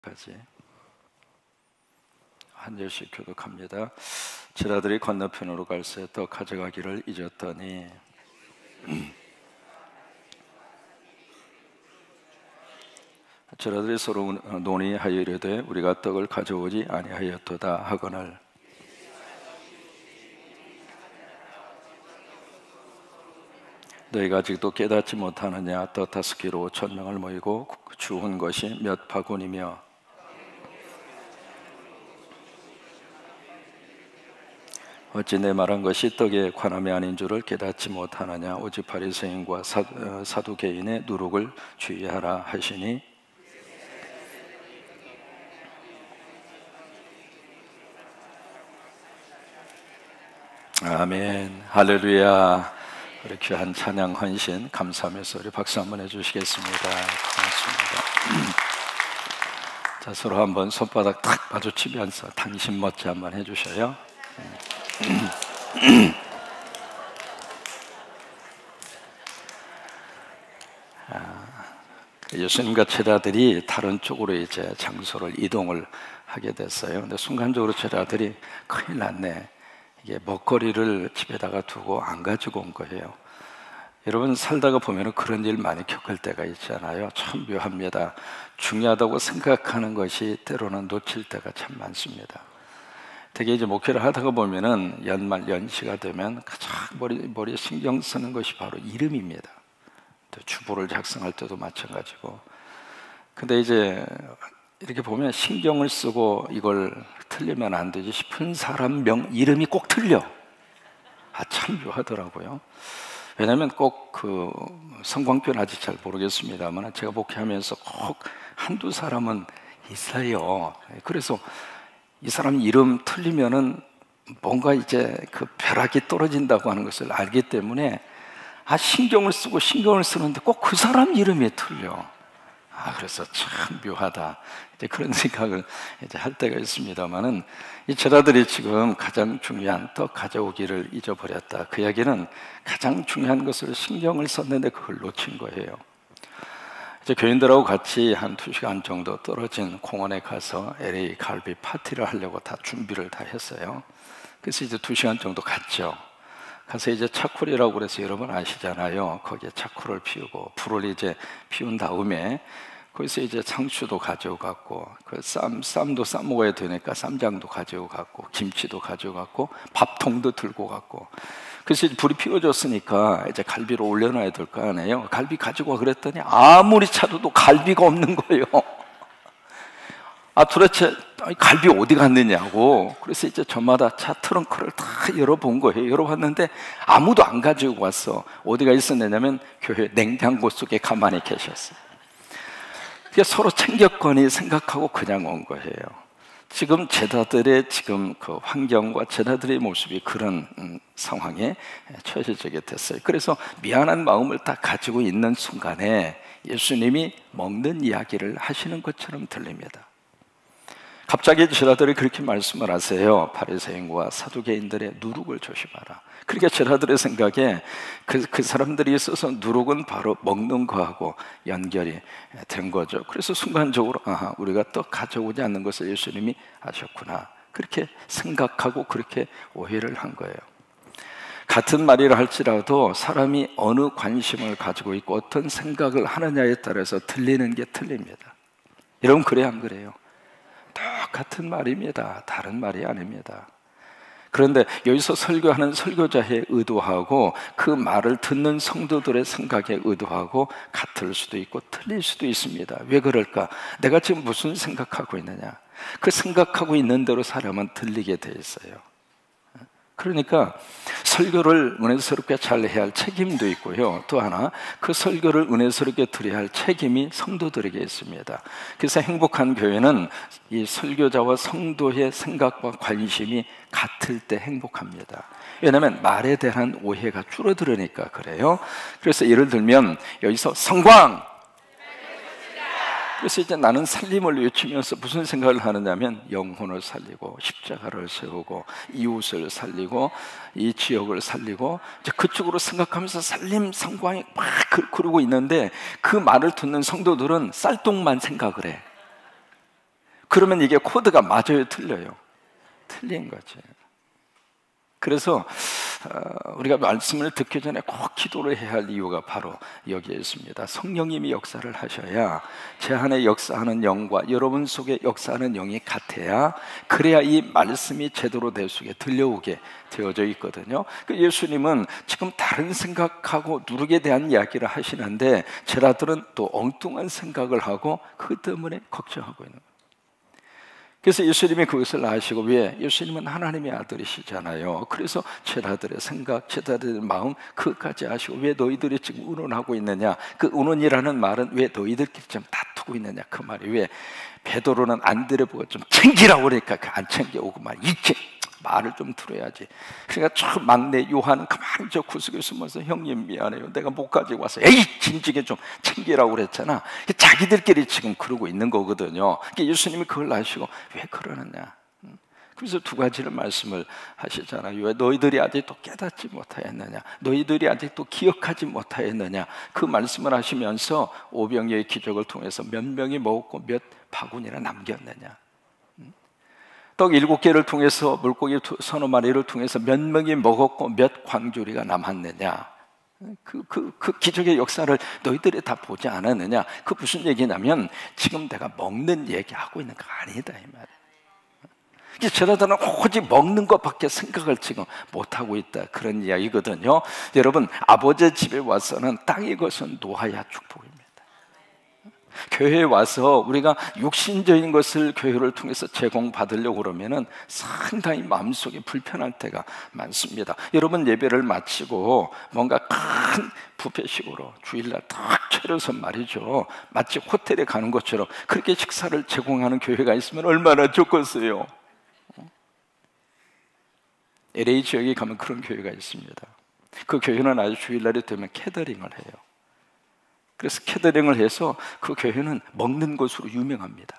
까지 한 절씩 교독합니다. 제자들이 건너편으로 갈새 떡 가져가기를 잊었더니 제자들이 서로 논의하여 이르되 우리가 떡을 가져오지 아니하였도다 하거늘 너희가 아직도 깨닫지 못하느냐. 떡 5개로 5,000명을 모이고 주운 것이 몇 바구니며 어찌 내 말한 것이 떡에 관함이 아닌 줄을 깨닫지 못하느냐. 오직 바리새인과 사두개인의 누룩을 주의하라 하시니 아멘. 할렐루야. 우리 귀한 찬양 헌신 감사하면서 우리 박수 한번 해주시겠습니다. 고맙습니다. 자, 서로 한번 손바닥 탁 마주치면서 당신 멋지 한번 해주셔요. 예수님과 제자들이 다른 쪽으로 이제 장소를 이동을 하게 됐어요. 근데 순간적으로 제자들이 큰일 났네. 이게 먹거리를 집에다가 두고 안 가지고 온 거예요. 여러분 살다가 보면 그런 일 많이 겪을 때가 있잖아요. 참 묘합니다. 중요하다고 생각하는 것이 때로는 놓칠 때가 참 많습니다. 되게 이제 목회를 하다가 보면은 연말 연시가 되면 가장 머리에 신경 쓰는 것이 바로 이름입니다. 또 주보를 작성할 때도 마찬가지고. 근데 이제 이렇게 보면 신경을 쓰고 이걸 틀리면 안 되지 싶은 사람 이름이 꼭 틀려. 참 묘하더라고요. 왜냐하면 꼭 그 성광표는 아직 잘 모르겠습니다만 제가 목회하면서 꼭 한두 사람은 있어요. 그래서 이 사람 이름 틀리면은 뭔가 이제 그 벼락이 떨어진다고 하는 것을 알기 때문에 신경을 쓰는데 꼭 그 사람 이름이 틀려. 그래서 참 묘하다. 이제 그런 생각을 이제 할 때가 있습니다만은 이 제자들이 지금 가장 중요한 떡 가져오기를 잊어버렸다. 그 이야기는 가장 중요한 것을 신경을 썼는데 그걸 놓친 거예요. 이제 교인들하고 같이 한 2시간 정도 떨어진 공원에 가서 LA 갈비 파티를 하려고 다 준비를 다 했어요. 그래서 이제 2시간 정도 갔죠. 가서 이제 차콜이라고 그래서 여러분 아시잖아요. 거기에 차콜을 피우고 불을 이제 피운 다음에 거기서 이제 상추도 가져갔고 그 쌈도 싸 먹어야 되니까 쌈장도 가져갔고 김치도 가져갔고 밥통도 들고 갔고 그래서 이제 불이 피워졌으니까 이제 갈비를 올려놔야 될 거 아니에요. 갈비 가지고 와 그랬더니 아무리 찾아도 갈비가 없는 거예요. 도대체 갈비 어디 갔느냐고. 그래서 이제 저마다 차 트렁크를 다 열어본 거예요. 열어봤는데 아무도 안 가지고 왔어. 어디가 있었느냐면 교회 냉장고 속에 가만히 계셨어요. 그게 서로 챙겼거니 생각하고 그냥 온 거예요. 지금 제자들의 지금 그 환경과 제자들의 모습이 그런 상황에 처해지게 됐어요. 그래서 미안한 마음을 딱 가지고 있는 순간에 예수님이 먹는 이야기를 하시는 것처럼 들립니다. 갑자기 제자들이 그렇게 말씀을 하세요. 바리새인과 사두개인들의 누룩을 조심하라. 그러니까 제자들의 생각에 그 사람들이 있어서 누룩은 바로 먹는 거하고 연결이 된 거죠. 그래서 순간적으로 우리가 떡 가져오지 않는 것을 예수님이 아셨구나. 그렇게 생각하고 그렇게 오해를 한 거예요. 같은 말이라 할지라도 사람이 어느 관심을 가지고 있고 어떤 생각을 하느냐에 따라서 들리는 게 틀립니다. 여러분 그래요 안 그래요? 똑같은 말입니다. 다른 말이 아닙니다. 그런데 여기서 설교하는 설교자의 의도하고 그 말을 듣는 성도들의 생각에 의도하고 같을 수도 있고 틀릴 수도 있습니다. 왜 그럴까? 내가 지금 무슨 생각하고 있느냐? 그 생각하고 있는 대로 사람은 들리게 돼 있어요. 그러니까 설교를 은혜스럽게 잘 해야 할 책임도 있고요. 또 하나 그 설교를 은혜스럽게 드려야 할 책임이 성도들에게 있습니다. 그래서 행복한 교회는 이 설교자와 성도의 생각과 관심이 같을 때 행복합니다. 왜냐하면 말에 대한 오해가 줄어들으니까 그래요. 그래서 예를 들면 여기서 성광! 그래서 이제 나는 살림을 외치면서 무슨 생각을 하느냐면 영혼을 살리고 십자가를 세우고 이웃을 살리고 이 지역을 살리고 이제 그쪽으로 생각하면서 살림 성광이 막 그러고 있는데 그 말을 듣는 성도들은 쌀똥만 생각을 해. 그러면 이게 코드가 맞아요, 틀려요? 틀린 거죠. 그래서 우리가 말씀을 듣기 전에 꼭 기도를 해야 할 이유가 바로 여기에 있습니다. 성령님이 역사를 하셔야 제 안에 역사하는 영과 여러분 속에 역사하는 영이 같아야, 그래야 이 말씀이 제대로 내 속에 들려오게 되어져 있거든요. 예수님은 지금 다른 생각하고 누룩에 대한 이야기를 하시는데 제자들은 또 엉뚱한 생각을 하고 그 때문에 걱정하고 있는 거예요. 그래서 예수님이 그것을 아시고, 왜? 예수님은 하나님의 아들이시잖아요. 그래서 제자들의 생각, 제자들의 마음 그것까지 아시고, 왜 너희들이 지금 의논하고 있느냐? 그 의논이라는 말은 왜 너희들끼리 좀 다투고 있느냐 그 말이. 왜? 베드로는 안드레 보고 좀 챙기라고 그러니까 안 챙겨오고 이렇게 말을 좀 들어야지. 그러니까 참 막내 요한은 가만히 저 구석에 숨어서 형님 미안해요, 내가 못 가지고 와서. 에이 진지게 좀 챙기라고 그랬잖아. 자기들끼리 지금 그러고 있는 거거든요. 그러니까 예수님이 그걸 아시고 왜 그러느냐. 그래서 두 가지를 말씀을 하시잖아요. 왜 너희들이 아직도 깨닫지 못하였느냐, 너희들이 아직도 기억하지 못하였느냐. 그 말씀을 하시면서 오병이의 기적을 통해서 몇 명이 먹었고 몇 바구니나 남겼느냐, 떡 7개를 통해서 물고기 서너 마리를 통해서 몇 명이 먹었고 몇 광주리가 남았느냐. 그 기적의 역사를 너희들이 다 보지 않았느냐. 그 무슨 얘기냐면 지금 내가 먹는 얘기하고 있는 거 아니다 이 말이에요. 제자들은 오직 먹는 것밖에 생각을 지금 못하고 있다, 그런 이야기거든요. 여러분, 아버지 집에 와서는 땅의 것은 놓아야 축복입니다. 교회에 와서 우리가 육신적인 것을 교회를 통해서 제공받으려고 그러면은 상당히 마음속에 불편할 때가 많습니다. 여러분, 예배를 마치고 뭔가 큰 뷔페식으로 주일날 딱 차려서 말이죠, 마치 호텔에 가는 것처럼 그렇게 식사를 제공하는 교회가 있으면 얼마나 좋겠어요. LA 지역에 가면 그런 교회가 있습니다. 그 교회는 아주 주일날이 되면 캐더링을 해요. 그래서 캐더링을 해서 그 교회는 먹는 곳으로 유명합니다.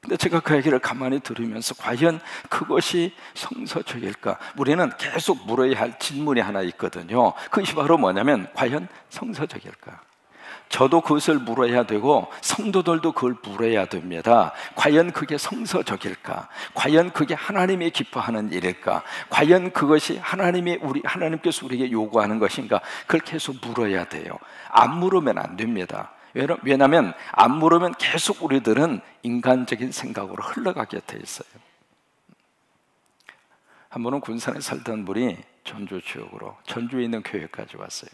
근데 제가 그 얘기를 가만히 들으면서 과연 그것이 성서적일까? 우리는 계속 물어야 할 질문이 하나 있거든요. 그것이 바로 뭐냐면 과연 성서적일까? 저도 그것을 물어야 되고 성도들도 그걸 물어야 됩니다. 과연 그게 성서적일까? 과연 그게 하나님이 기뻐하는 일일까? 과연 그것이 하나님께서 우리에게 요구하는 것인가? 그걸 계속 물어야 돼요. 안 물으면 안 됩니다. 왜냐하면 안 물으면 계속 우리들은 인간적인 생각으로 흘러가게 돼 있어요. 한 번은 군산에 살던 분이 전주 지역으로, 전주에 있는 교회까지 왔어요.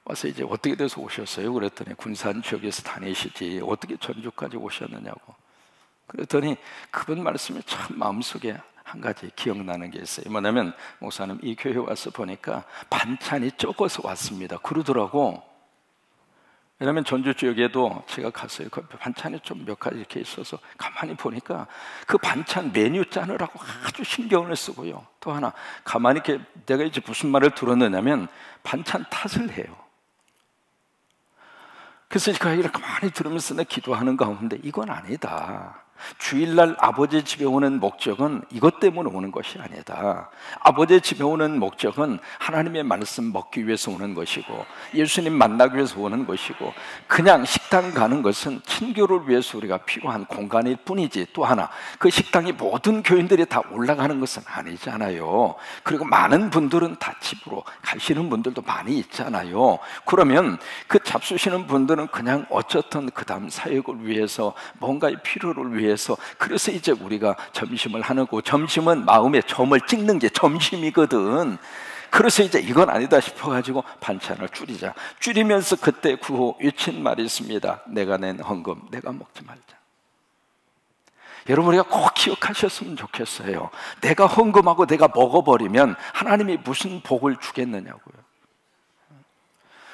와서 이제 어떻게 돼서 오셨어요? 그랬더니 군산 지역에서 다니시지 어떻게 전주까지 오셨느냐고. 그랬더니 그분 말씀이 참 마음속에 한 가지 기억나는 게 있어요. 뭐냐면, 목사님 이 교회 와서 보니까 반찬이 적어서 왔습니다 그러더라고. 왜냐하면 전주 지역에도 제가 갔어요. 그 반찬이 좀 몇 가지 이렇게 있어서 가만히 보니까 그 반찬 메뉴 짜느라고 아주 신경을 쓰고요. 또 하나, 가만히 이렇게 내가 이제 무슨 말을 들었느냐면 반찬 탓을 해요. 그래서 그 얘기를 가만히 들으면서 내 기도하는 가운데 이건 아니다. 주일날 아버지 집에 오는 목적은 이것 때문에 오는 것이 아니다. 아버지 집에 오는 목적은 하나님의 말씀 먹기 위해서 오는 것이고 예수님 만나기 위해서 오는 것이고, 그냥 식당 가는 것은 친교를 위해서 우리가 필요한 공간일 뿐이지, 또 하나 그 식당이 모든 교인들이 다 올라가는 것은 아니잖아요. 그리고 많은 분들은 다 집으로 가시는 분들도 많이 있잖아요. 그러면 그 잡수시는 분들은 그냥 어쨌든 그 다음 사역을 위해서 뭔가의 필요를 위해서, 그래서 이제 우리가 점심을 하고, 점심은 마음에 점을 찍는 게 점심이거든. 그래서 이제 이건 아니다 싶어가지고 반찬을 줄이면서 그때 구호 외친 말이 있습니다. 내가 낸 헌금 내가 먹지 말자. 여러분, 우리가 꼭 기억하셨으면 좋겠어요. 내가 헌금하고 내가 먹어버리면 하나님이 무슨 복을 주겠느냐고요.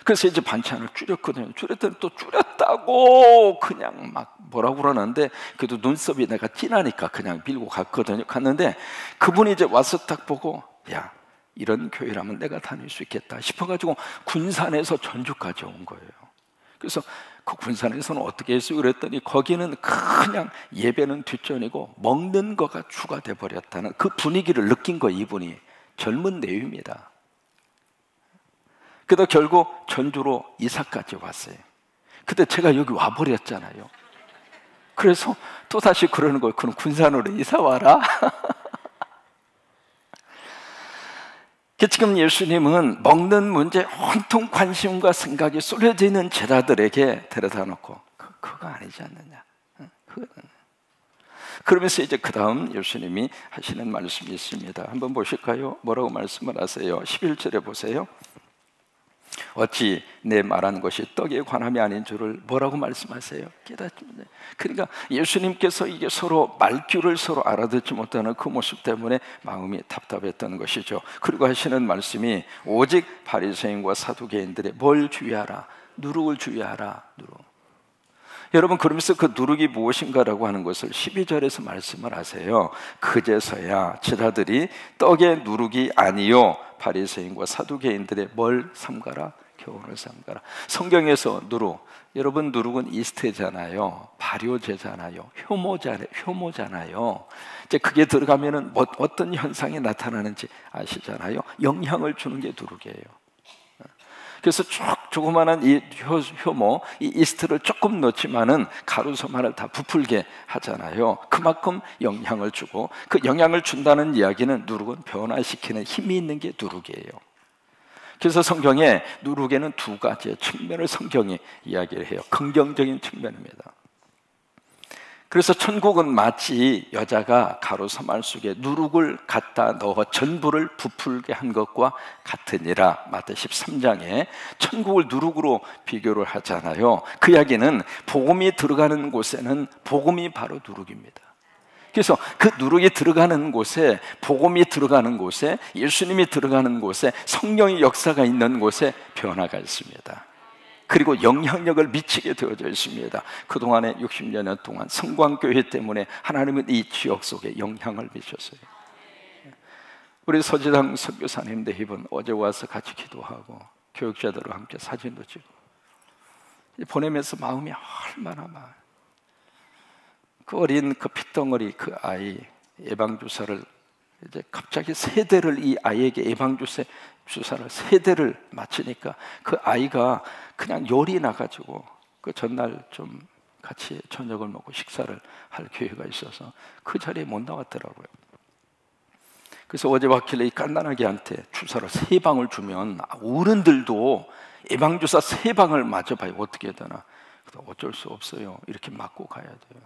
그래서 이제 반찬을 줄였거든요. 줄였더니 또 줄였다고 그냥 막 뭐라고 그러는데, 그래도 눈썹이 내가 진하니까 그냥 밀고 갔거든요. 갔는데 그분이 이제 와서 딱 보고, 야, 이런 교회라면 내가 다닐 수 있겠다 싶어가지고 군산에서 전주까지 온 거예요. 그래서 그 군산에서는 어떻게 했어요? 그랬더니 거기는 그냥 예배는 뒷전이고 먹는 거가 주가 돼버렸다는 그 분위기를 느낀 거, 이분이. 젊은 내유입니다. 그러다 결국 전주로 이사까지 왔어요. 근데 제가 여기 와버렸잖아요. 그래서 또다시 그러는 거예요. 그럼 군산으로 이사 와라. 지금 예수님은 먹는 문제에 온통 관심과 생각이 쏠려져 있는 제자들에게 데려다 놓고 그거 아니지 않느냐. 그러면서 이제 그 다음 예수님이 하시는 말씀이 있습니다. 한번 보실까요? 뭐라고 말씀을 하세요? 11절에 보세요. 어찌 내 말한 것이 떡에 관함이 아닌 줄을 뭐라고 말씀하세요? 깨닫습니다. 그러니까 예수님께서 이게 서로 말귀를 서로 알아듣지 못하는 그 모습 때문에 마음이 답답했던 것이죠. 그리고 하시는 말씀이 오직 바리새인과 사두개인들의 뭘 주의하라? 누룩을 주의하라. 누룩. 여러분, 그러면서 그 누룩이 무엇인가라고 하는 것을 12절에서 말씀을 하세요. 그제서야 제자들이 떡의 누룩이 아니요 바리새인과 사두개인들의 뭘 삼가라? 교훈을 삼가라. 성경에서 누룩, 여러분 누룩은 이스트잖아요, 발효제잖아요, 효모잖아요. 이제 그게 들어가면은 어떤 현상이 나타나는지 아시잖아요. 영향을 주는 게 누룩이에요. 그래서 조그마한 이 효모, 이 이스트를 조금 넣지만은 가루소만을 다 부풀게 하잖아요. 그만큼 영향을 주고, 그 영향을 준다는 이야기는 누룩은 변화시키는 힘이 있는 게 누룩이에요. 그래서 성경에 누룩에는 두 가지의 측면을 성경이 이야기를 해요. 긍정적인 측면입니다. 그래서 천국은 마치 여자가 가루소말 속에 누룩을 갖다 넣어 전부를 부풀게 한 것과 같으니라. 마태 13장에 천국을 누룩으로 비교를 하잖아요. 그 이야기는 복음이 들어가는 곳에는 복음이 바로 누룩입니다. 그래서 그 누룩이 들어가는 곳에, 복음이 들어가는 곳에, 예수님이 들어가는 곳에, 성령의 역사가 있는 곳에 변화가 있습니다. 그리고 영향력을 미치게 되어져 있습니다. 그동안에 60여 동안 성광교회 때문에 하나님은 이 지역 속에 영향을 미쳤어요. 우리 서지당 선교사님 대입은 어제 와서 같이 기도하고 교육자들과 함께 사진도 찍고 보내면서 마음이 얼마나 그 어린 그 핏덩어리 그 아이 예방주사를 이제 갑자기 3대를 이 아이에게 예방주사를 3대를 맞히니까 그 아이가 그냥 열이 나가지고 그 전날 좀 같이 저녁을 먹고 식사를 할 기회가 있어서 그 자리에 못 나왔더라고요. 그래서 어제 왔길래 이 깐난아기한테 주사를 3방을 주면 어른들도 예방주사 3방을 맞아봐요. 어떻게 되나. 어쩔 수 없어요. 이렇게 맞고 가야 돼요.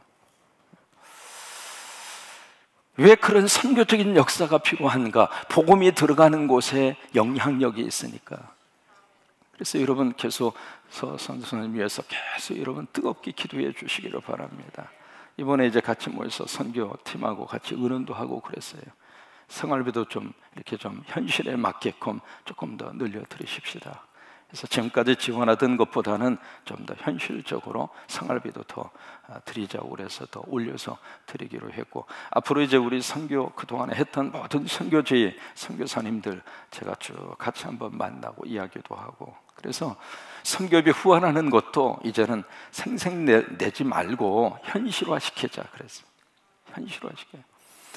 왜 그런 선교적인 역사가 필요한가? 복음이 들어가는 곳에 영향력이 있으니까. 그래서 여러분 계속 선교사님 위해서 계속 여러분 뜨겁게 기도해 주시기를 바랍니다. 이번에 이제 같이 모여서 선교팀하고 같이 의논도 하고 그랬어요. 생활비도 좀 이렇게 좀 현실에 맞게끔 조금 더 늘려 드리십시다. 그래서 지금까지 지원하던 것보다는 좀 더 현실적으로 생활비도 더 드리자고 그래서 더 올려서 드리기로 했고, 앞으로 이제 우리 선교 그동안에 했던 모든 선교지 선교사님들 제가 쭉 같이 한번 만나고 이야기도 하고, 그래서 선교비 후원하는 것도 이제는 생색내지 말고 현실화시키자 그랬어요. 현실화시켜.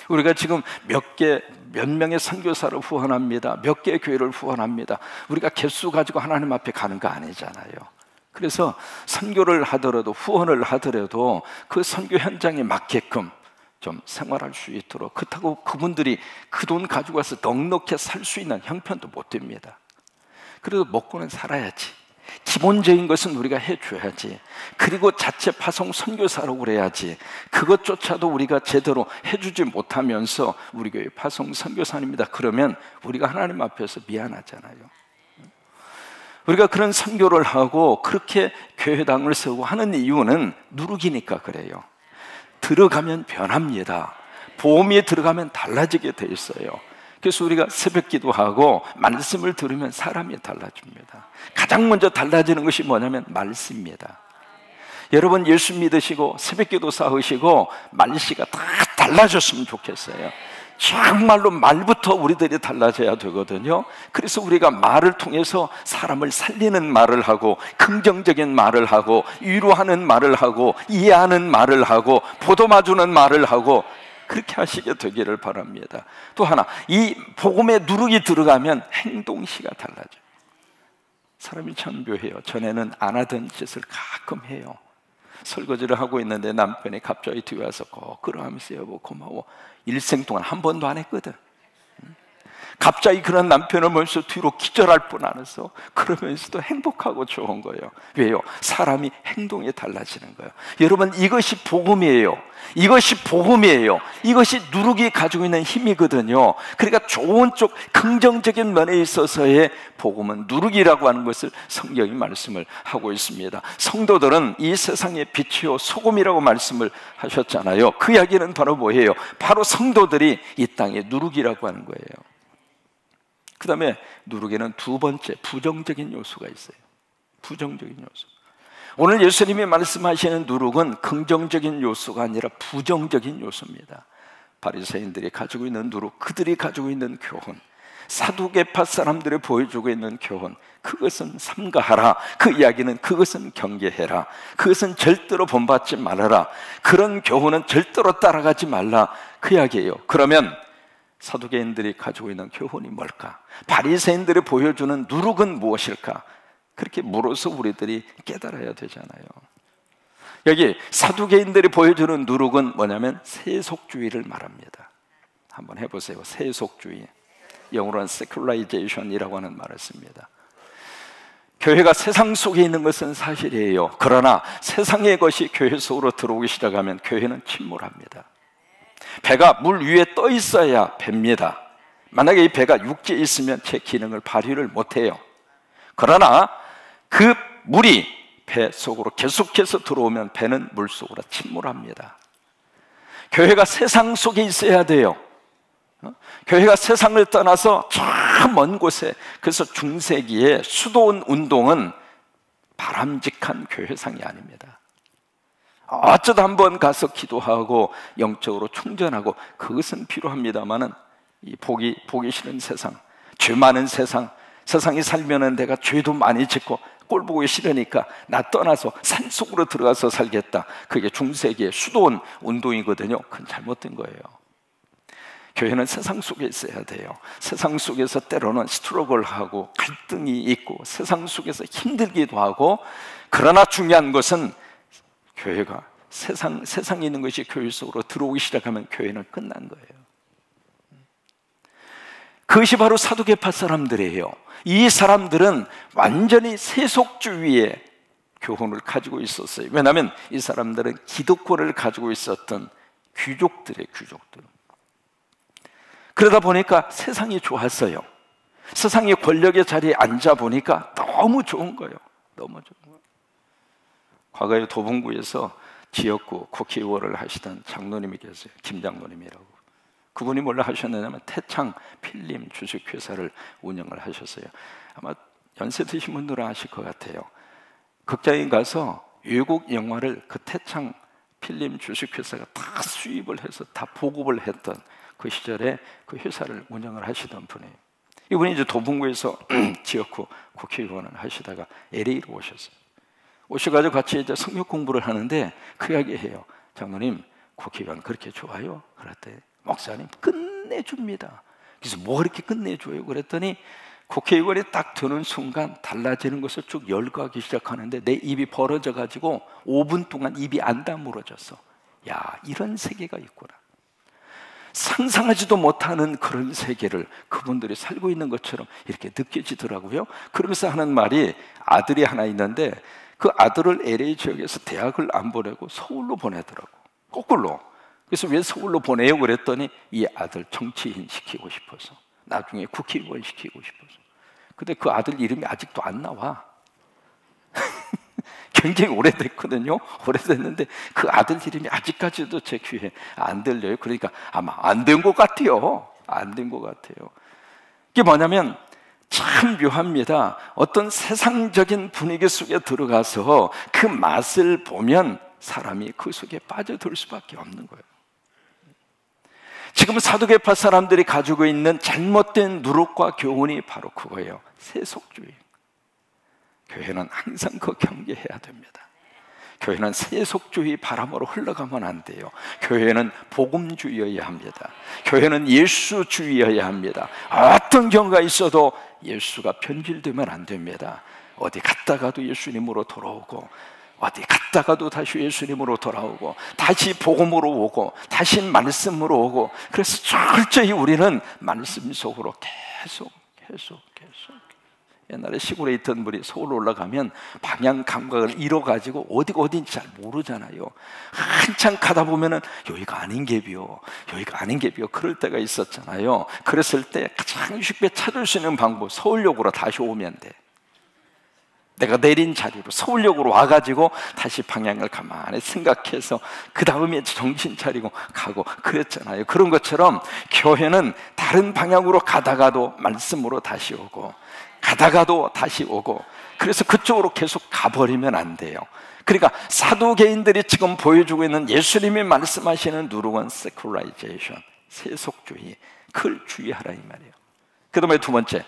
우리가 지금 몇 명의 선교사를 후원합니다. 몇 개의 교회를 후원합니다. 우리가 개수 가지고 하나님 앞에 가는 거 아니잖아요. 그래서 선교를 하더라도 후원을 하더라도 그 선교 현장에 맞게끔 좀 생활할 수 있도록, 그렇다고 그분들이 그 돈 가지고 와서 넉넉히 살 수 있는 형편도 못 됩니다. 그래도 먹고는 살아야지. 기본적인 것은 우리가 해줘야지. 그리고 자체 파송 선교사로 그래야지. 그것조차도 우리가 제대로 해주지 못하면서 우리 교회 파송 선교사입니다 그러면 우리가 하나님 앞에서 미안하잖아요. 우리가 그런 선교를 하고 그렇게 교회당을 세우고 하는 이유는 누룩이니까 그래요. 들어가면 변합니다. 보험이 들어가면 달라지게 돼 있어요. 그래서 우리가 새벽 기도하고 말씀을 들으면 사람이 달라집니다. 가장 먼저 달라지는 것이 뭐냐면 말씀입니다. 여러분 예수 믿으시고 새벽 기도 쌓으시고 말씨가 다 달라졌으면 좋겠어요. 정말로 말부터 우리들이 달라져야 되거든요. 그래서 우리가 말을 통해서 사람을 살리는 말을 하고, 긍정적인 말을 하고, 위로하는 말을 하고, 이해하는 말을 하고, 보듬어주는 말을 하고, 그렇게 하시게 되기를 바랍니다. 또 하나, 이 복음에 누룩이 들어가면 행동시가 달라져요. 사람이 참 묘해요. 전에는 안 하던 짓을 가끔 해요. 설거지를 하고 있는데 남편이 갑자기 뒤에 와서 꼭 끌어가면서 여보 고마워. 일생 동안 한 번도 안 했거든. 갑자기 그런 남편을 보면서 뒤로 기절할 뻔 안해서 그러면서도 행복하고 좋은 거예요. 왜요? 사람이 행동이 달라지는 거예요. 여러분, 이것이 복음이에요. 이것이 복음이에요. 이것이 누룩이 가지고 있는 힘이거든요. 그러니까 좋은 쪽, 긍정적인 면에 있어서의 복음은 누룩이라고 하는 것을 성경이 말씀을 하고 있습니다. 성도들은 이 세상의 빛이요 소금이라고 말씀을 하셨잖아요. 그 이야기는 바로 뭐예요? 바로 성도들이 이 땅의 누룩이라고 하는 거예요. 그 다음에 누룩에는 두 번째 부정적인 요소가 있어요. 부정적인 요소. 오늘 예수님이 말씀하시는 누룩은 긍정적인 요소가 아니라 부정적인 요소입니다. 바리새인들이 가지고 있는 누룩, 그들이 가지고 있는 교훈, 사두개파 사람들이 보여주고 있는 교훈, 그것은 삼가하라. 그 이야기는 그것은 경계해라. 그것은 절대로 본받지 말아라. 그런 교훈은 절대로 따라가지 말라. 그 이야기예요. 그러면 사두개인들이 가지고 있는 교훈이 뭘까? 바리새인들이 보여주는 누룩은 무엇일까? 그렇게 물어서 우리들이 깨달아야 되잖아요. 여기 사두개인들이 보여주는 누룩은 뭐냐면 세속주의를 말합니다. 한번 해보세요. 세속주의. 영어로는 secularization 이라고 하는 말을 씁니다. 교회가 세상 속에 있는 것은 사실이에요. 그러나 세상의 것이 교회 속으로 들어오기 시작하면 교회는 침몰합니다. 배가 물 위에 떠 있어야 뱄니다. 만약에 이 배가 육지에 있으면 제 기능을 발휘를 못해요. 그러나 그 물이 배 속으로 계속해서 들어오면 배는 물 속으로 침몰합니다. 교회가 세상 속에 있어야 돼요. 교회가 세상을 떠나서 저 먼 곳에, 그래서 중세기에 수도원 운동은 바람직한 교회상이 아닙니다. 어쩌다 한번 가서 기도하고 영적으로 충전하고 그것은 필요합니다만은 이 보기 싫은 세상, 죄 많은 세상, 세상에 살면은 내가 죄도 많이 짓고 꼴 보기 싫으니까 나 떠나서 산속으로 들어가서 살겠다. 그게 중세기의 수도원 운동이거든요. 그건 잘못된 거예요. 교회는 세상 속에 있어야 돼요. 세상 속에서 때로는 스트러글하고 갈등이 있고 세상 속에서 힘들기도 하고, 그러나 중요한 것은 교회가 세상에 있는 것이 교회 속으로 들어오기 시작하면 교회는 끝난 거예요. 그것이 바로 사두개파 사람들이에요. 이 사람들은 완전히 세속주의의 교훈을 가지고 있었어요. 왜냐하면 이 사람들은 기득권을 가지고 있었던 귀족들의 귀족들. 그러다 보니까 세상이 좋았어요. 세상의 권력의 자리에 앉아 보니까 너무 좋은 거예요. 너무 좋은 거예요. 과거에 도봉구에서 지역구 국회의원을 하시던 장로님이 계세요. 김 장로님이라고. 그분이 뭘 하셨느냐면 태창 필름 주식회사를 운영을 하셨어요. 아마 연세 드신 분들은 아실 것 같아요. 극장에 가서 외국 영화를 그 태창 필름 주식회사가 다 수입을 해서 다 보급을 했던 그 시절에 그 회사를 운영을 하시던 분이에요. 이분이 이제 도봉구에서 지역구 국회의원을 하시다가 LA로 오셨어요. 오셔가지고 같이 이제 성역 공부를 하는데 그 이야기해요. 장로님, 국회의원 그렇게 좋아요? 그랬더니 목사님 끝내줍니다. 그래서 뭐 그렇게 끝내줘요? 그랬더니 국회의원이 딱 드는 순간 달라지는 것을 쭉 열거하기 시작하는데 내 입이 벌어져가지고 5분 동안 입이 안 다물어졌어. 야, 이런 세계가 있구나. 상상하지도 못하는 그런 세계를 그분들이 살고 있는 것처럼 이렇게 느껴지더라고요. 그러면서 하는 말이, 아들이 하나 있는데 그 아들을 LA 지역에서 대학을 안 보내고 서울로 보내더라고. 거꾸로. 그래서 왜 서울로 보내요? 그랬더니 이 아들 정치인 시키고 싶어서, 나중에 국회의원 시키고 싶어서. 근데 그 아들 이름이 아직도 안 나와. 굉장히 오래됐거든요. 오래됐는데 그 아들 이름이 아직까지도 제 귀에 안 들려요. 그러니까 아마 안 된 것 같아요. 안 된 것 같아요. 이게 뭐냐면 참 묘합니다. 어떤 세상적인 분위기 속에 들어가서 그 맛을 보면 사람이 그 속에 빠져들 수밖에 없는 거예요. 지금 사두개파 사람들이 가지고 있는 잘못된 누룩과 교훈이 바로 그거예요. 세속주의. 교회는 항상 그 경계해야 됩니다. 교회는 세속주의 바람으로 흘러가면 안 돼요. 교회는 복음주의여야 합니다. 교회는 예수주의여야 합니다. 어떤 경우가 있어도 예수가 변질되면 안 됩니다. 어디 갔다가도 예수님으로 돌아오고, 어디 갔다가도 다시 예수님으로 돌아오고, 다시 복음으로 오고, 다시 말씀으로 오고. 그래서 철저히 우리는 말씀 속으로 계속 옛날에 시골에 있던 분이 서울 올라가면 방향 감각을 잃어가지고 어디가 어딘지 잘 모르잖아요. 한참 가다 보면은 여기가 아닌 게비요, 여기가 아닌 게비요, 그럴 때가 있었잖아요. 그랬을 때 가장 쉽게 찾을 수 있는 방법, 서울역으로 다시 오면 돼. 내가 내린 자리로 서울역으로 와가지고 다시 방향을 가만히 생각해서 그 다음에 정신 차리고 가고 그랬잖아요. 그런 것처럼 교회는 다른 방향으로 가다가도 말씀으로 다시 오고, 가다가도 다시 오고, 그래서 그쪽으로 계속 가버리면 안 돼요. 그러니까 사도개인들이 지금 보여주고 있는 예수님이 말씀하시는 누룩은 세큘라이제이션, 세속주의, 그걸 주의하라 이 말이에요. 그 다음에 두 번째,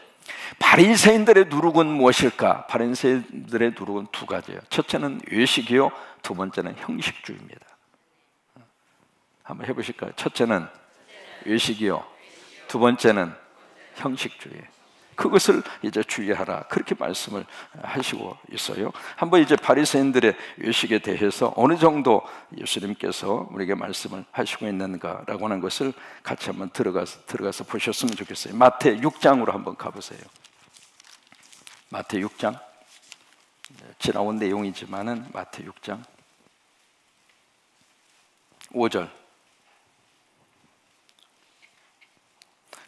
바리새인들의 누룩은 무엇일까? 바리새인들의 누룩은 두 가지예요. 첫째는 외식이요, 두 번째는 형식주의입니다. 한번 해보실까요? 첫째는 외식이요, 두 번째는 형식주의. 그것을 이제 주의하라, 그렇게 말씀을 하시고 있어요. 한번 이제 바리새인들의 외식에 대해서 어느 정도 예수님께서 우리에게 말씀을 하시고 있는가라고 하는 것을 같이 한번 들어가서 보셨으면 좋겠어요. 마태 6장으로 한번 가보세요. 마태 6장, 지나온 내용이지만은 마태 6장 5절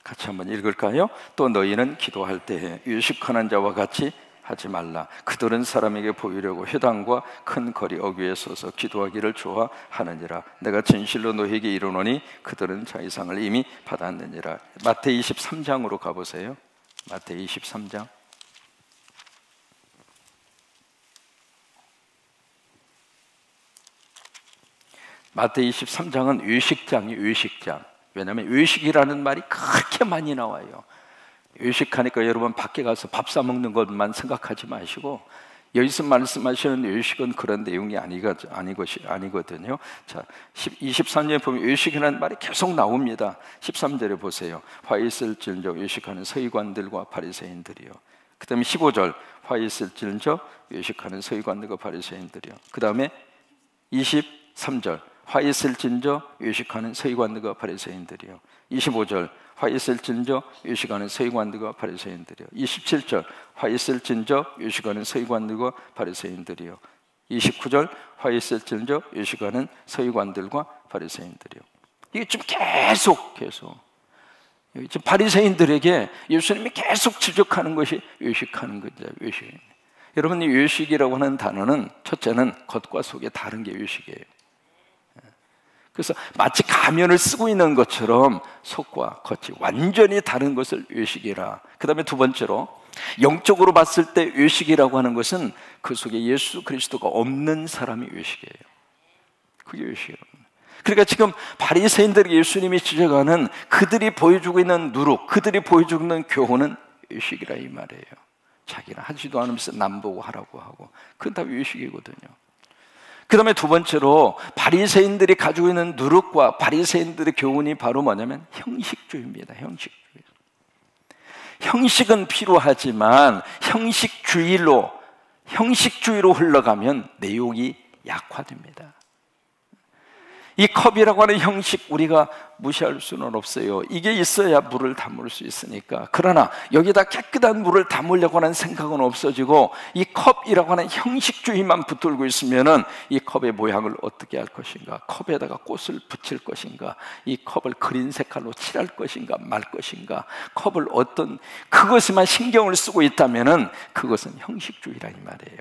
같이 한번 읽을까요? 또 너희는 기도할 때에 외식하는 자와 같이 하지 말라. 그들은 사람에게 보이려고 회당과 큰 거리 어귀에 서서 기도하기를 좋아하느니라. 내가 진실로 너희에게 이르노니 그들은 자기 상을 이미 받았느니라. 마태 23장으로 가보세요. 마태 23장. 마태 23장은 외식장이 외식장. 왜냐하면 외식이라는 말이 그렇게 많이 나와요. 외식하니까 여러분 밖에 가서 밥 사 먹는 것만 생각하지 마시고, 여기서 말씀하시는 외식은 그런 내용이 아니거든요. 자, 23절에 보면 외식이라는 말이 계속 나옵니다. 13절에 보세요. 화 있을진저 외식하는 서기관들과 바리새인들이요. 그 다음에 15절 화 있을진저 외식하는 서기관들과 바리새인들이요. 그 다음에 23절 화 있을진저 외식하는 서기관들과 바리새인들이요. 25절 화 있을진저 외식하는 서기관들과 바리새인들이요. 27절 화 있을진저 외식하는 서기관들과 바리새인들이요. 29절 화 있을진저 외식하는 서기관들과 바리새인들이요. 이게 좀 계속 여기 지금 바리새인들에게 예수님이 계속 지적하는 것이 외식하는 거죠. 외식. 여러분, 이 외식이라고 하는 단어는 첫째는 겉과 속이 다른 게 외식이에요. 그래서 마치 가면을 쓰고 있는 것처럼 속과 겉이 완전히 다른 것을 외식이라. 그 다음에 두 번째로, 영적으로 봤을 때 외식이라고 하는 것은 그 속에 예수 그리스도가 없는 사람이 외식이에요. 그게 외식이에요. 그러니까 지금 바리새인들에게 예수님이 지적하는, 그들이 보여주고 있는 누룩, 그들이 보여주고 있는 교훈은 외식이라 이 말이에요. 자기는 하지도 않으면서 남 보고 하라고 하고, 그건 다 외식이거든요. 그 다음에 두 번째로, 바리새인들이 가지고 있는 누룩과 바리새인들의 교훈이 바로 뭐냐면 형식주의입니다. 형식주의. 형식은 필요하지만 형식주의로 흘러가면 내용이 약화됩니다. 이 컵이라고 하는 형식, 우리가 무시할 수는 없어요. 이게 있어야 물을 담을 수 있으니까. 그러나 여기다 깨끗한 물을 담으려고 하는 생각은 없어지고, 이 컵이라고 하는 형식주의만 붙들고 있으면은 이 컵의 모양을 어떻게 할 것인가, 컵에다가 꽃을 붙일 것인가, 이 컵을 그린 색깔로 칠할 것인가 말 것인가, 컵을 어떤, 그것에만 신경을 쓰고 있다면은 그것은 형식주의라 이 말이에요.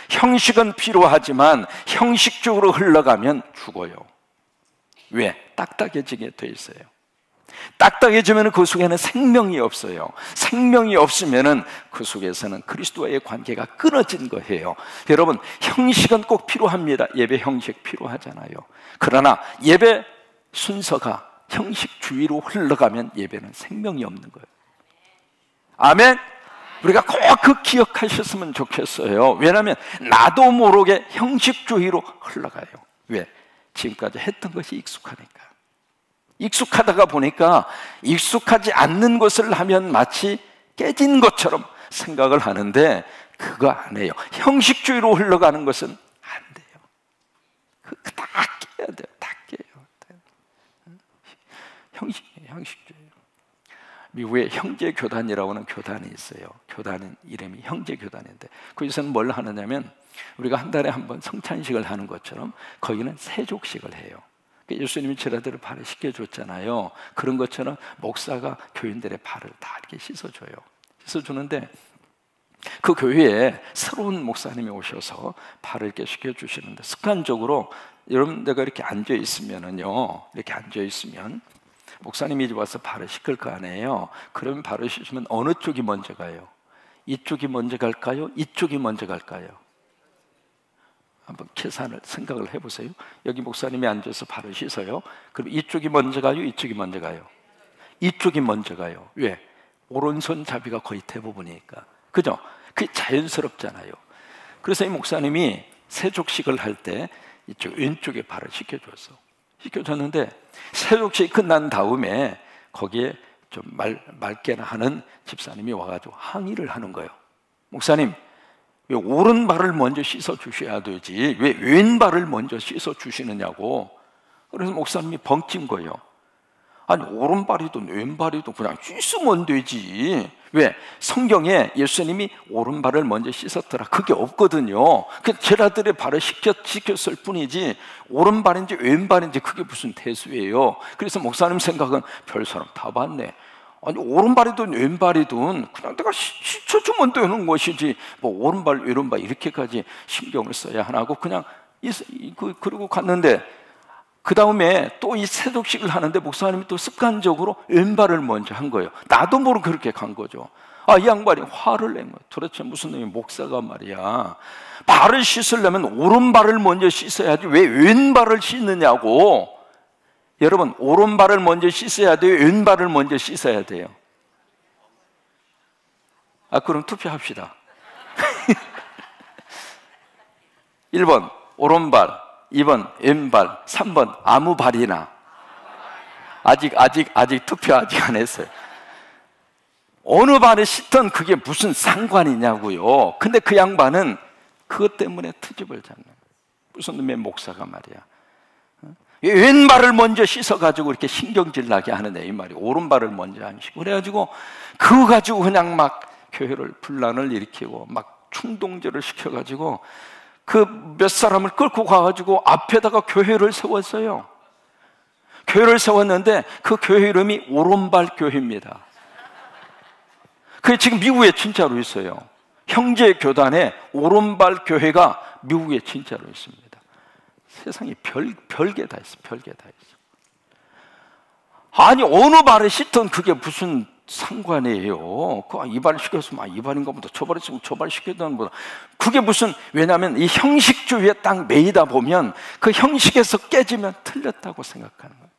형식은 필요하지만 형식적으로 흘러가면 죽어요. 왜? 딱딱해지게 돼 있어요. 딱딱해지면 그 속에는 생명이 없어요. 생명이 없으면 그 속에서는 그리스도와의 관계가 끊어진 거예요. 여러분, 형식은 꼭 필요합니다. 예배 형식 필요하잖아요. 그러나 예배 순서가 형식주의로 흘러가면 예배는 생명이 없는 거예요. 아멘? 우리가 꼭 그 기억하셨으면 좋겠어요. 왜냐하면 나도 모르게 형식주의로 흘러가요. 왜? 지금까지 했던 것이 익숙하니까. 익숙하다가 보니까 익숙하지 않는 것을 하면 마치 깨진 것처럼 생각을 하는데 그거 아니에요. 형식주의로 흘러가는 것은 안 깨야 돼요. 다 깨요. 형식이에요. 형식주의예요. 미국에 형제교단이라고 하는 교단이 있어요. 교단 이름이 형제교단인데 거기서는 뭘 하느냐면 우리가 한 달에 한 번 성찬식을 하는 것처럼 거기는 세족식을 해요. 예수님이 제자들을 발을 씻겨줬잖아요. 그런 것처럼 목사가 교인들의 발을 다 이렇게 씻어줘요. 씻어주는데 그 교회에 새로운 목사님이 오셔서 발을 이렇게 씻겨주시는데 습관적으로 여러분 내가 이렇게 앉아 있으면은요, 이렇게 앉아 있으면 목사님이 이제 와서 발을 씻을 거 아니에요. 그러면 발을 씻으면 어느 쪽이 먼저 가요? 이쪽이 먼저 갈까요? 이쪽이 먼저 갈까요? 한번 계산을 생각을 해보세요. 여기 목사님이 앉아서 발을 씻어요. 그럼 이쪽이 먼저 가요? 이쪽이 먼저 가요? 이쪽이 먼저 가요. 왜? 오른손잡이가 거의 대부분이니까. 그죠? 그게 자연스럽잖아요. 그래서 이 목사님이 세족식을 할 때 이쪽 왼쪽에 발을 씻겨줬어. 씻겨줬는데 세족식이 끝난 다음에 거기에 좀 맑게나 하는 집사님이 와가지고 항의를 하는 거예요. 목사님, 왜 오른발을 먼저 씻어 주셔야 되지 왜 왼발을 먼저 씻어 주시느냐고. 그래서 목사님이 벙찐 거예요. 아니 오른발이든 왼발이든 그냥 씻으면 되지. 왜? 성경에 예수님이 오른발을 먼저 씻었더라 그게 없거든요. 그 제자들의 발을 씻겼을 뿐이지 오른발인지 왼발인지 그게 무슨 대수예요. 그래서 목사님 생각은 별 사람 다 봤네. 아니 오른발이든 왼발이든 그냥 내가 씻어주면 되는 것이지 뭐 오른발 왼발 이렇게까지 신경을 써야 하나고 그냥 그러고 갔는데 그 다음에 또 이 세족식을 하는데 목사님이 또 습관적으로 왼발을 먼저 한 거예요. 나도 모르고 그렇게 간 거죠. 아, 이 양반이 화를 낸 거예요. 도대체 무슨 놈이 목사가 말이야 발을 씻으려면 오른발을 먼저 씻어야지 왜 왼발을 씻느냐고. 여러분 오른발을 먼저 씻어야 돼요? 왼발을 먼저 씻어야 돼요? 아, 그럼 투표합시다. 1번 오른발, 2번 왼발, 3번 아무 발이나. 아직 투표 아직 안 했어요. 어느 발을 씻던 그게 무슨 상관이냐고요. 근데 그 양반은 그것 때문에 트집을 잡는 거예요. 무슨 놈의 목사가 말이야 왼발을 먼저 씻어가지고 이렇게 신경질 나게 하느냐 이 말이. 오른발을 먼저 안 씻고 그래가지고 그거 가지고 그냥 막 교회를 분란을 일으키고 막 충동절을 시켜가지고 그 몇 사람을 끌고 가가지고 앞에다가 교회를 세웠어요. 교회를 세웠는데 그 교회 이름이 오른발 교회입니다. 그게 지금 미국에 진짜로 있어요. 형제 교단에 오른발 교회가 미국에 진짜로 있습니다. 세상에 별게 다 있어. 별게 다 있어. 아니 어느 발을 씻던 그게 무슨 상관이에요. 이 발 시켰으면 이 발인가 보다 저 발 있으면 저 발 시켰던 보다 그게 무슨. 왜냐하면 이 형식주의에 딱 매이다 보면 그 형식에서 깨지면 틀렸다고 생각하는 거예요.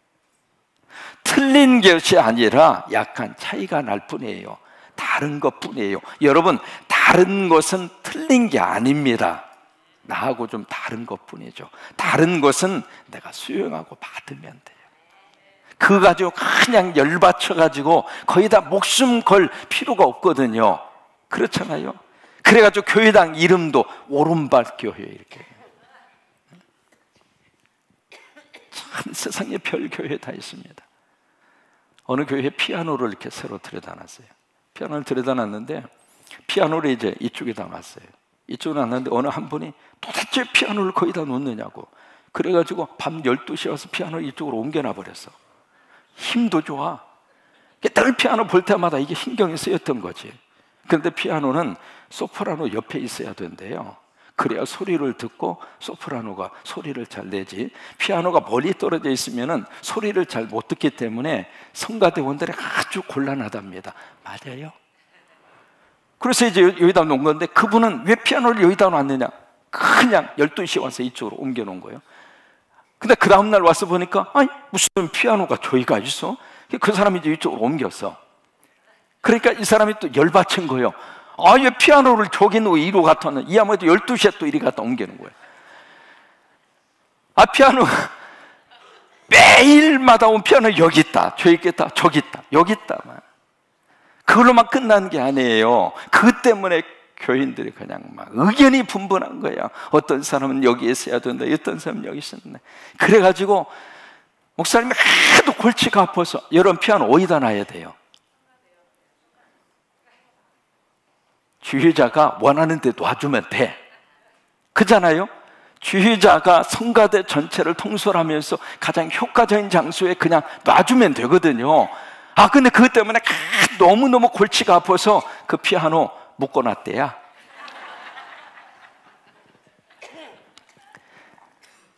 틀린 것이 아니라 약간 차이가 날 뿐이에요. 다른 것 뿐이에요. 여러분 다른 것은 틀린 게 아닙니다. 나하고 좀 다른 것 뿐이죠. 다른 것은 내가 수용하고 받으면 돼요. 그거 가지고 그냥 열받쳐가지고 거의 다 목숨 걸 필요가 없거든요. 그렇잖아요. 그래가지고 교회당 이름도 오른발 교회 이렇게. 참 세상에 별 교회 다 있습니다. 어느 교회에 피아노를 이렇게 새로 들여다놨어요. 피아노를 들여다놨는데 피아노를 이제 이쪽에다 놨어요. 이쪽에 놨는데 어느 한 분이 도대체 피아노를 거기다 놓느냐고. 그래가지고 밤 12시에 와서 피아노를 이쪽으로 옮겨놔 버렸어. 힘도 좋아. 늘 피아노 볼 때마다 이게 신경이 쓰였던 거지. 그런데 피아노는 소프라노 옆에 있어야 된대요. 그래야 소리를 듣고 소프라노가 소리를 잘 내지. 피아노가 멀리 떨어져 있으면은 소리를 잘 못 듣기 때문에 성가대원들이 아주 곤란하답니다. 맞아요. 그래서 이제 여기다 놓은 건데 그분은 왜 피아노를 여기다 놨느냐? 그냥 12시에 와서 이쪽으로 옮겨 놓은 거예요. 근데 그 다음날 와서 보니까 아니 무슨 피아노가 저기가 있어? 그 사람이 이제 이쪽으로 옮겼어. 그러니까 이 사람이 또 열받친 거예요. 아, 왜 피아노를 저기 놓고 이리로 갖다 놨는? 이 아무래도 12시에 또 이리 갖다 옮기는 거예요. 아, 피아노 매일마다 온 피아노 여기 있다, 저기 있다, 저기 있다, 여기 있다. 그걸로만 끝나는 게 아니에요. 그것 때문에 교인들이 그냥 막 의견이 분분한 거야. 어떤 사람은 여기 있어야 된다, 어떤 사람은 여기 있었네. 그래가지고 목사님이 하도 골치가 아파서, 여러분 피아노 어디다 놔야 돼요? 주의자가 원하는 데 놔주면 돼. 그잖아요? 주의자가 성가대 전체를 통솔하면서 가장 효과적인 장소에 그냥 놔주면 되거든요. 근데 그것 때문에 너무너무 골치가 아파서 그 피아노 묶어놨대야.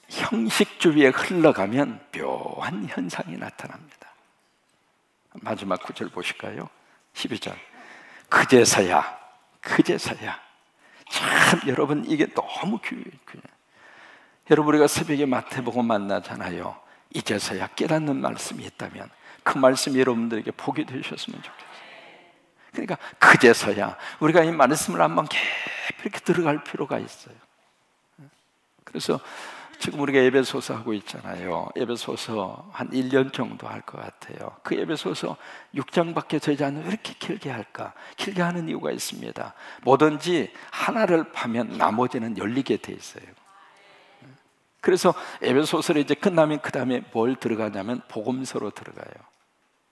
형식주의에 흘러가면 묘한 현상이 나타납니다. 마지막 구절 보실까요? 12절. 그제서야 참 여러분, 이게 너무 귀해요. 여러분, 우리가 새벽에 마태복음 만나잖아요. 이제서야 깨닫는 말씀이 있다면 그 말씀이 여러분들에게 복이 되셨으면 좋겠어요. 그러니까 그제서야 우리가 이 말씀을 한번 깊이 이렇게 들어갈 필요가 있어요. 그래서 지금 우리가 예배소서 하고 있잖아요. 예배소서 한 1년 정도 할 것 같아요. 그 예배소서 6장밖에 되지 않는 왜 이렇게 길게 할까? 길게 하는 이유가 있습니다. 뭐든지 하나를 파면 나머지는 열리게 돼 있어요. 그래서 예배소설이 이제 끝나면 그 다음에 뭘 들어가냐면 복음서로 들어가요.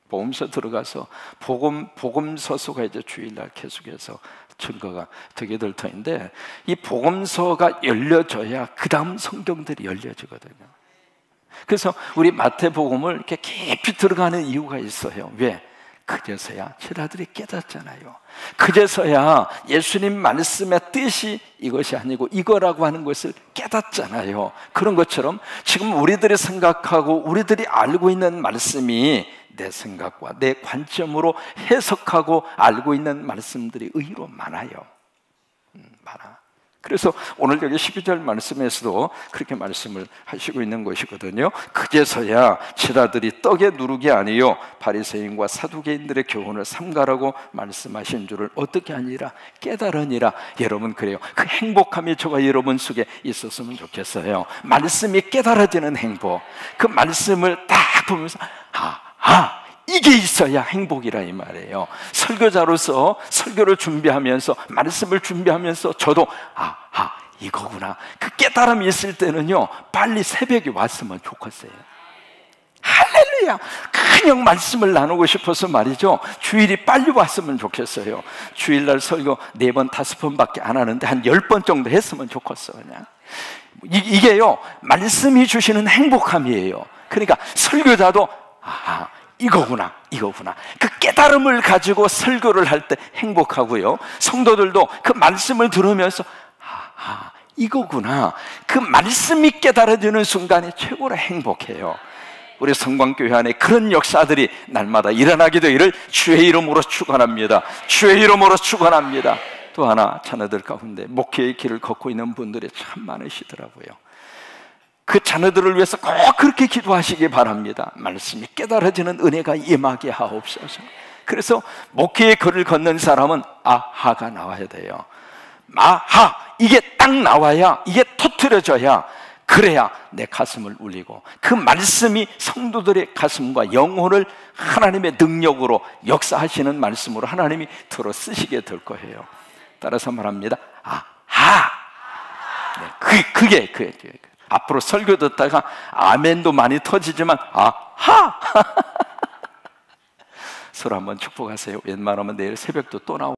복음서 들어가서 복음서서가 이제 주일날 계속해서 증거가 되게 될 터인데, 이 복음서가 열려져야 그 다음 성경들이 열려지거든요. 그래서 우리 마태복음을 이렇게 깊이 들어가는 이유가 있어요. 왜? 그제서야 제자들이 깨닫잖아요. 그제서야 예수님 말씀의 뜻이 이것이 아니고 이거라고 하는 것을 깨닫잖아요. 그런 것처럼 지금 우리들이 생각하고 우리들이 알고 있는 말씀이 내 생각과 내 관점으로 해석하고 알고 있는 말씀들이 의외로 많아요. 많아. 그래서 오늘 여기 12절 말씀에서도 그렇게 말씀을 하시고 있는 것이거든요. 그제서야 제자들이 떡에 누룩이 아니요 바리새인과 사두개인들의 교훈을 삼가라고 말씀하신 줄을 어떻게 아니라 깨달으니라. 여러분, 그래요. 그 행복함이 저와 여러분 속에 있었으면 좋겠어요. 말씀이 깨달아지는 행복. 그 말씀을 딱 보면서 이게 있어야 행복이라 이 말이에요. 설교자로서 설교를 준비하면서 말씀을 준비하면서 저도 이거구나, 그 깨달음이 있을 때는요 빨리 새벽에 왔으면 좋겠어요. 할렐루야. 그냥 말씀을 나누고 싶어서 말이죠, 주일이 빨리 왔으면 좋겠어요. 주일날 설교 4번 5번밖에 안 하는데 한 10번 정도 했으면 좋겠어. 그냥 이게요 말씀이 주시는 행복함이에요. 그러니까 설교자도 이거구나. 그 깨달음을 가지고 설교를 할 때 행복하고요, 성도들도 그 말씀을 들으면서 이거구나, 그 말씀이 깨달아지는 순간이 최고로 행복해요. 우리 성광교회 안에 그런 역사들이 날마다 일어나게 되기를 주의 이름으로 축원합니다. 주의 이름으로 축원합니다. 또 하나, 자녀들 가운데 목회의 길을 걷고 있는 분들이 참 많으시더라고요. 그 자녀들을 위해서 꼭 그렇게 기도하시기 바랍니다. 말씀이 깨달아지는 은혜가 임하게 하옵소서. 그래서 목회의 길을 걷는 사람은 아하가 나와야 돼요. 이게 딱 나와야, 이게 터트려져야, 그래야 내 가슴을 울리고 그 말씀이 성도들의 가슴과 영혼을 하나님의 능력으로 역사하시는 말씀으로 하나님이 들어 쓰시게 될 거예요. 따라서 말합니다. 그게 앞으로 설교 듣다가 아멘도 많이 터지지만 서로 한번 축복하세요. 웬만하면 내일 새벽도 또 나오고